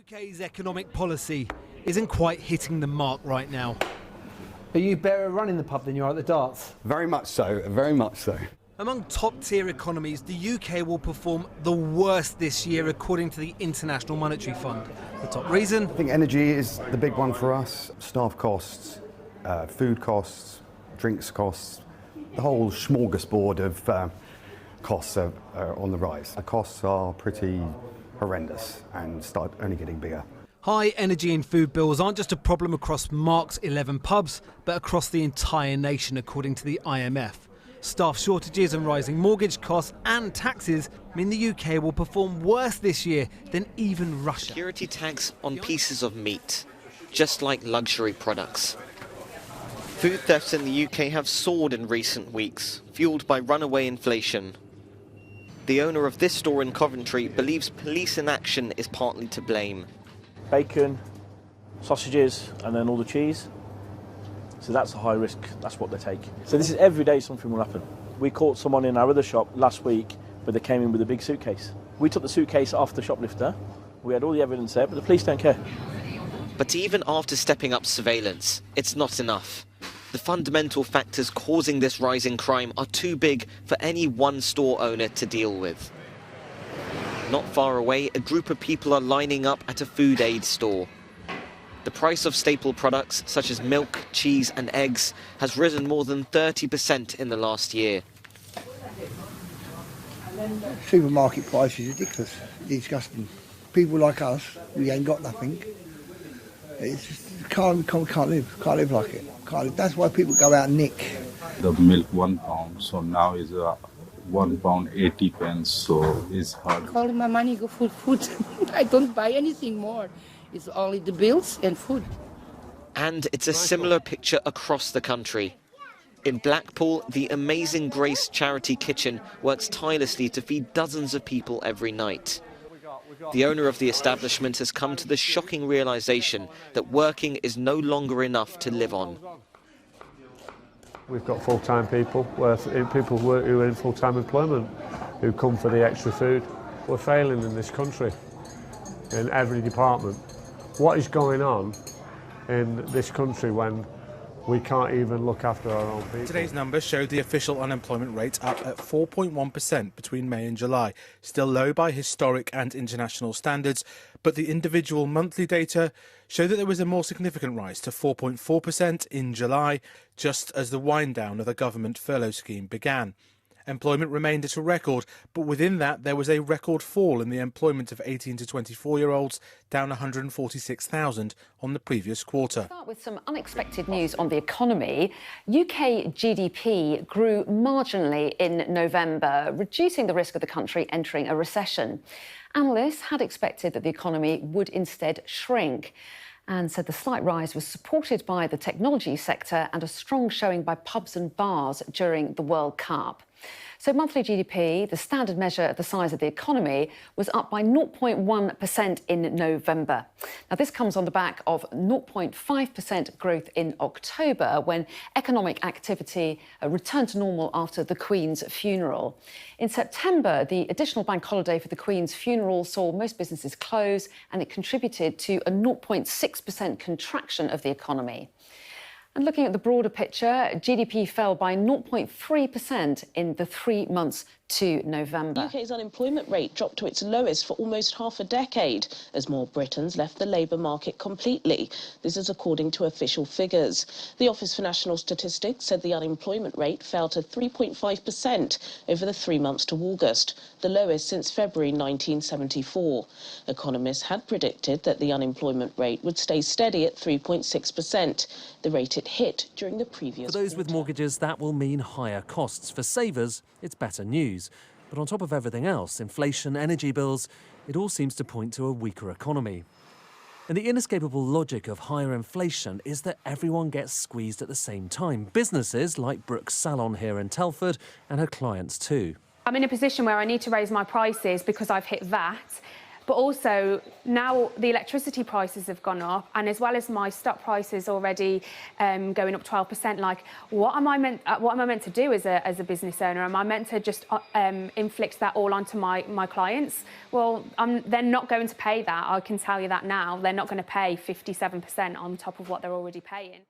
UK's economic policy isn't quite hitting the mark right now. Are you better running the pub than you are at the darts? Very much so, very much so. Among top-tier economies, the UK will perform the worst this year, according to the International Monetary Fund. The top reason? I think energy is the big one for us. Staff costs, food costs, drinks costs, the whole smorgasbord of costs are on the rise. The costs are pretty horrendous and start only getting bigger. High energy and food bills aren't just a problem across Mark's 11 pubs, but across the entire nation, according to the IMF. Staff shortages and rising mortgage costs and taxes mean the UK will perform worse this year than even Russia. Security tax on pieces of meat, just like luxury products. Food thefts in the UK have soared in recent weeks, fueled by runaway inflation. The owner of this store in Coventry believes police inaction is partly to blame. Bacon, sausages, and then all the cheese. So that's a high risk, that's what they take. So this is every day something will happen. We caught someone in our other shop last week, but they came in with a big suitcase. We took the suitcase off the shoplifter, we had all the evidence there, but the police don't care. But even after stepping up surveillance, it's not enough. The fundamental factors causing this rise in crime are too big for any one store owner to deal with. Not far away, a group of people are lining up at a food aid store. The price of staple products such as milk, cheese and eggs has risen more than 30% in the last year. Supermarket price is ridiculous, disgusting. People like us, we ain't got nothing. It's just, can't live like it. Can't live. That's why people go out and nick. The milk £1, so now is £1.80, so it's hard. All my money go for food. I don't buy anything more. It's only the bills and food. And it's a similar picture across the country. In Blackpool, the Amazing Grace charity kitchen works tirelessly to feed dozens of people every night. The owner of the establishment has come to the shocking realisation that working is no longer enough to live on. We've got full-time people, people who are in full-time employment, who come for the extra food. We're failing in this country, in every department. What is going on in this country when we can't even look after our own people? Today's numbers showed the official unemployment rate up at 4.1% between May and July, still low by historic and international standards, but the individual monthly data showed that there was a more significant rise to 4.4% in July, just as the wind-down of the government furlough scheme began. Employment remained at a record, but within that there was a record fall in the employment of 18 to 24-year-olds, down 146,000 on the previous quarter. Start with some unexpected news on the economy. UK GDP grew marginally in November, reducing the risk of the country entering a recession. Analysts had expected that the economy would instead shrink, and said the slight rise was supported by the technology sector and a strong showing by pubs and bars during the World Cup. So monthly GDP, the standard measure of the size of the economy, was up by 0.1% in November. Now, this comes on the back of 0.5% growth in October, when economic activity returned to normal after the Queen's funeral. In September, the additional bank holiday for the Queen's funeral saw most businesses close, and it contributed to a 0.6% contraction of the economy. And looking at the broader picture, GDP fell by 0.3% in the 3 months to November. The UK's unemployment rate dropped to its lowest for almost half a decade as more Britons left the labour market completely. This is according to official figures. The Office for National Statistics said the unemployment rate fell to 3.5% over the 3 months to August, the lowest since February 1974. Economists had predicted that the unemployment rate would stay steady at 3.6%, the rate it hit during the previous For those with mortgages, that will mean higher costs. For savers, it's better news. But on top of everything else, inflation, energy bills, it all seems to point to a weaker economy. And the inescapable logic of higher inflation is that everyone gets squeezed at the same time. Businesses like Brooks Salon here in Telford, and her clients too. I'm in a position where I need to raise my prices because I've hit VAT. But also now the electricity prices have gone up, and as well as my stock prices already going up 12%. Like, what am I meant to do as a business owner? Am I meant to just inflict that all onto my clients? Well, they're not going to pay that. I can tell you that now. They're not going to pay 57% on top of what they're already paying.